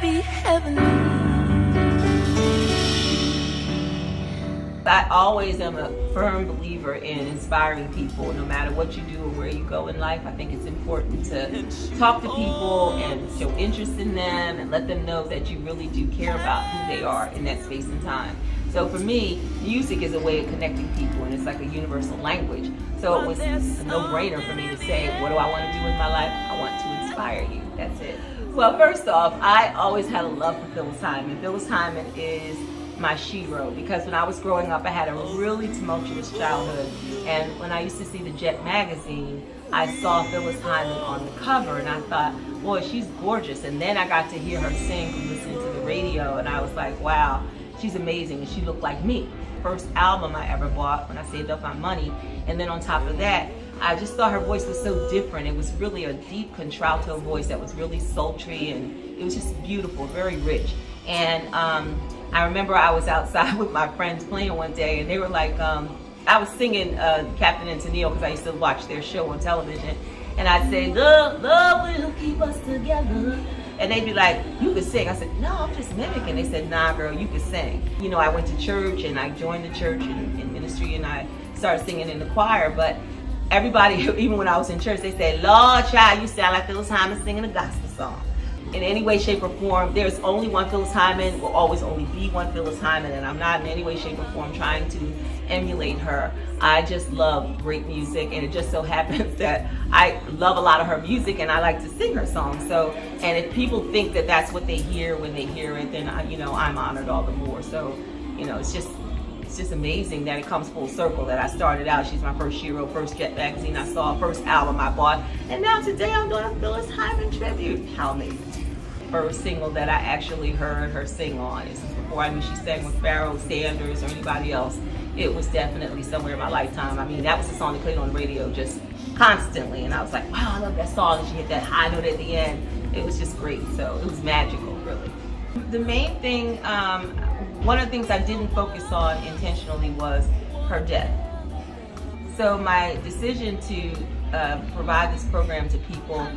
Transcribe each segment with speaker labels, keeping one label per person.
Speaker 1: be heavenly.
Speaker 2: I always am a firm believer in inspiring people, no matter what you do or where you go in life. I think it's important to talk to people and show interest in them and let them know that you really do care about who they are in that space and time. So for me, music is a way of connecting people, and it's like a universal language. So it was a no-brainer for me to say, what do I want to do with my life? I want to inspire you. That's it. Well, first off, I always had a love for Phyllis Hyman. Phyllis Hyman is my shero, because when I was growing up, I had a really tumultuous childhood, and when I used to see the Jet magazine, I saw Phyllis Hyman on the cover, and I thought, boy, she's gorgeous. And then I got to hear her sing from listening to the radio, and I was like, wow, she's amazing, and she looked like me. First album I ever bought when I saved up my money, and then on top of that, I just thought her voice was so different. It was really a deep contralto voice that was really sultry, and it was just beautiful, very rich. And I remember I was outside with my friends playing one day, and they were like, I was singing Captain and Tennille, because I used to watch their show on television, and I'd say, love will keep us together. And they'd be like, you could sing. I said, no, I'm just mimicking. They said, nah, girl, you could sing. You know, I went to church, and I joined the church in ministry, and I started singing in the choir, but everybody, even when I was in church, they said, Lord, child, you sound like Phyllis Hyman singing a gospel song. In any way, shape, or form, there's only one Phyllis Hyman, will always only be one Phyllis Hyman, and I'm not in any way, shape, or form trying to emulate her. I just love great music, and it just so happens that I love a lot of her music, and I like to sing her songs. So, and if people think that that's what they hear when they hear it, then I'm honored all the more. So, it's just amazing that it comes full circle, that I started out, she's my first shero, first Jet magazine I saw, first album I bought, and now today I'm doing a Phyllis Hyman Tribute. How amazing. First single that I actually heard her sing on. This is before I knew she sang with Pharoah Sanders or anybody else. It was definitely somewhere in my lifetime. I mean, that was the song that played on the radio just constantly, and I was like, wow, I love that song, and she hit that high note at the end. It was just great, so it was magical, really. The main thing, one of the things I didn't focus on intentionally was her death. So my decision to provide this program to people,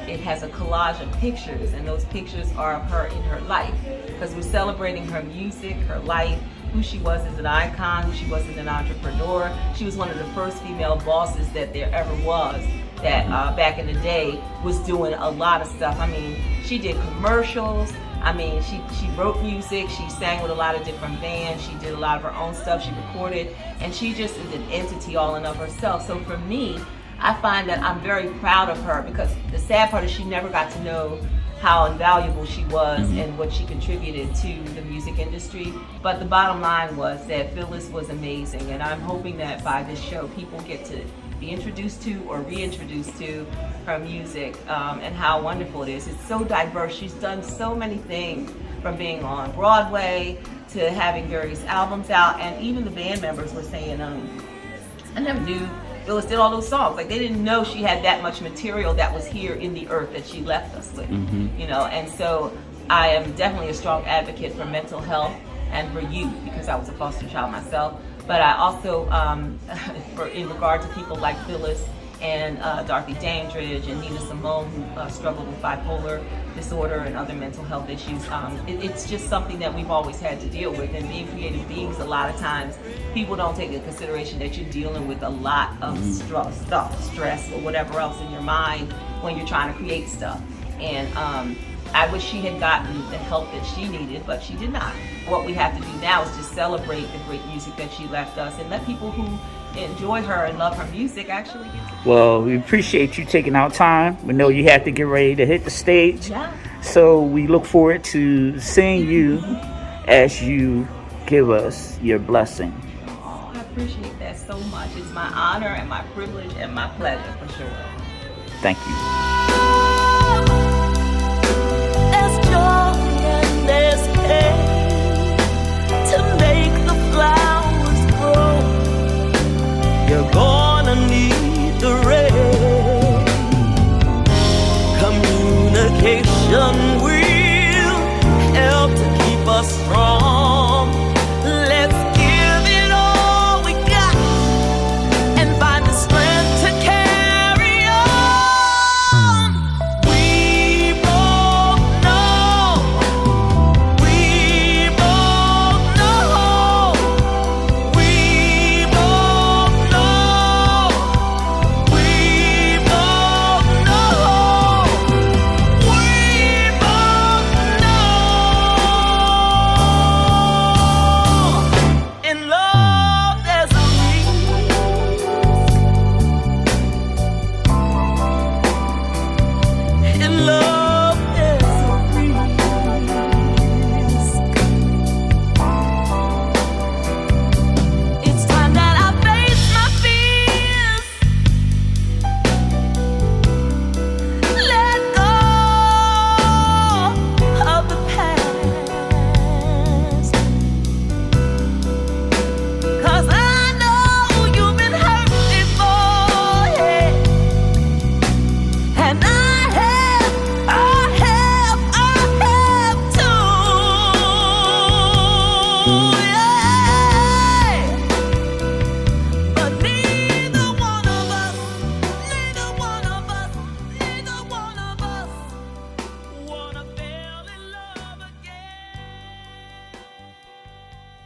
Speaker 2: it has a collage of pictures, and those pictures are of her in her life, because we're celebrating her music, her life, who she was as an icon, who she was as an entrepreneur. She was one of the first female bosses that there ever was, that back in the day was doing a lot of stuff. I mean, she did commercials. I mean, she wrote music, she sang with a lot of different bands, she did a lot of her own stuff, she recorded, and she just is an entity all in of herself. So for me, I find that I'm very proud of her, because the sad part is she never got to know how invaluable she was and what she contributed to the music industry. But the bottom line was that Phyllis was amazing, and I'm hoping that by this show people get to be introduced to or reintroduced to her music, and how wonderful it is. It's so diverse. She's done so many things, from being on Broadway to having various albums out, and even the band members were saying, I never knew Phyllis did all those songs. Like, they didn't know she had that much material that was here in the earth that she left us with. And so I am definitely a strong advocate for mental health and for youth, because I was a foster child myself. But I also, in regard to people like Phyllis and Dorothy Dandridge and Nina Simone, who struggled with bipolar disorder and other mental health issues, it's just something that we've always had to deal with. And being creative beings, a lot of times people don't take into consideration that you're dealing with a lot of stress or whatever else in your mind when you're trying to create stuff. And I wish she had gotten the help that she needed, but she did not. What we have to do now is just celebrate the great music that she left us, and let people who enjoy her and love her music actually get to.
Speaker 3: Well, we appreciate you taking out time. We know you have to get ready to hit the stage.
Speaker 2: Yeah.
Speaker 3: So we look forward to seeing you as you give us your blessing.
Speaker 2: Oh, I appreciate that so much. It's my honor and my privilege and my pleasure, for sure.
Speaker 3: Thank you.